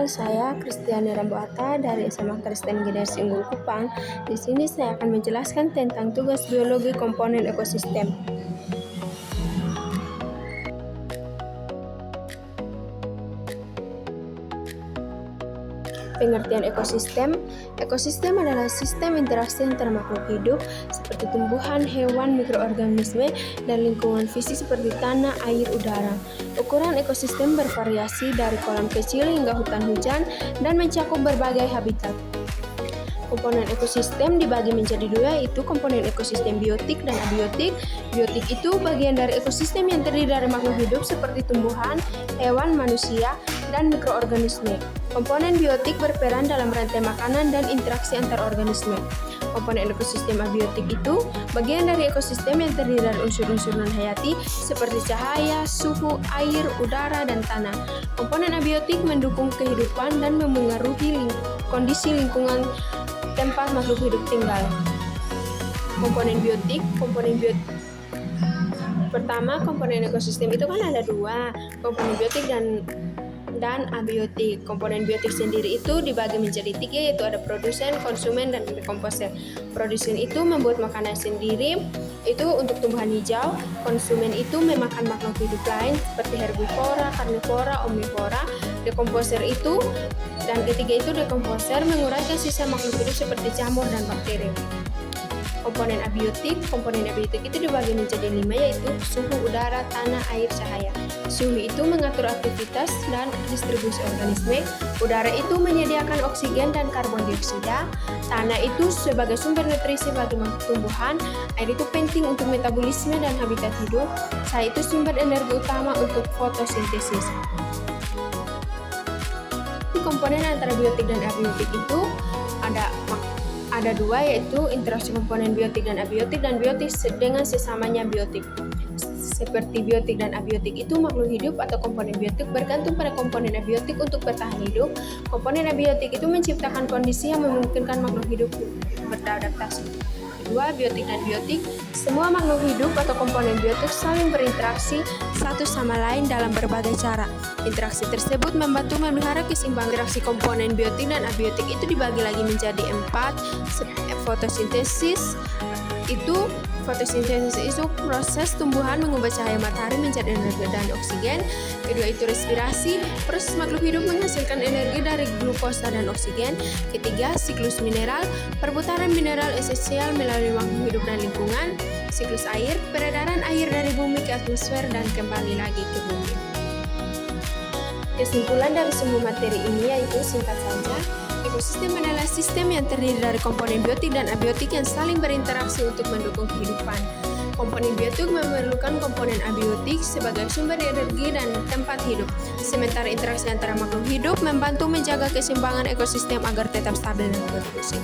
saya Kristiani Rambuata dari SMA Kristen Generasi Unggul Kupang. Di sini saya akan menjelaskan tentang tugas biologi komponen ekosistem. Pengertian ekosistem. Ekosistem adalah sistem interaksi antara makhluk hidup seperti tumbuhan, hewan, mikroorganisme, dan lingkungan fisik seperti tanah, air, udara. Ukuran ekosistem bervariasi dari kolam kecil hingga hutan hujan dan mencakup berbagai habitat. Komponen ekosistem dibagi menjadi dua, yaitu komponen ekosistem biotik dan abiotik. Biotik itu bagian dari ekosistem yang terdiri dari makhluk hidup seperti tumbuhan, hewan, manusia, dan mikroorganisme. Komponen biotik berperan dalam rantai makanan dan interaksi antar organisme. Komponen ekosistem abiotik itu bagian dari ekosistem yang terdiri dari unsur-unsur non-hayati seperti cahaya, suhu, air, udara, dan tanah. Komponen abiotik mendukung kehidupan dan memengaruhi kondisi lingkungan tempat makhluk hidup tinggal. Komponen biotik. Pertama, komponen ekosistem itu kan ada dua, komponen biotik dan abiotik. Komponen biotik sendiri itu dibagi menjadi tiga, yaitu ada produsen, konsumen, dan dekomposer. Produsen itu membuat makanan sendiri, itu untuk tumbuhan hijau. Konsumen itu memakan makhluk hidup lain seperti herbivora, karnivora, omnivora. Dekomposer itu dan ketiga itu dekomposer menguraikan sisa makhluk hidup seperti jamur dan bakteri. Komponen abiotik itu dibagi menjadi 5, yaitu suhu, udara, tanah, air, cahaya. Suhu itu mengatur aktivitas dan distribusi organisme. Udara itu menyediakan oksigen dan karbon dioksida. Tanah itu sebagai sumber nutrisi bagi tumbuhan. Air itu penting untuk metabolisme dan habitat hidup. Cahaya itu sumber energi utama untuk fotosintesis. Komponen antara biotik dan abiotik itu ada dua, yaitu interaksi komponen biotik dan abiotik dengan sesamanya biotik. Seperti biotik dan abiotik itu makhluk hidup atau komponen biotik bergantung pada komponen abiotik untuk bertahan hidup. Komponen abiotik itu menciptakan kondisi yang memungkinkan makhluk hidup beradaptasi. Kedua, biotik dan biotik. Semua makhluk hidup atau komponen biotik saling berinteraksi satu sama lain dalam berbagai cara. Interaksi tersebut membantu memelihara keseimbangan. Interaksi komponen biotik dan abiotik itu dibagi lagi menjadi 4. Fotosintesis itu proses tumbuhan mengubah cahaya matahari menjadi energi dan oksigen. Kedua itu respirasi, proses makhluk hidup menghasilkan energi dari glukosa dan oksigen. Ketiga, siklus mineral, perputaran mineral esensial melalui makhluk hidup dan lingkungan. Siklus air, peredaran air dari bumi ke atmosfer dan kembali lagi ke bumi. Kesimpulan dari semua materi ini yaitu singkat saja, ekosistem adalah sistem yang terdiri dari komponen biotik dan abiotik yang saling berinteraksi untuk mendukung kehidupan. Komponen biotik memerlukan komponen abiotik sebagai sumber energi dan tempat hidup. Sementara interaksi antara makhluk hidup membantu menjaga keseimbangan ekosistem agar tetap stabil dan berfungsi.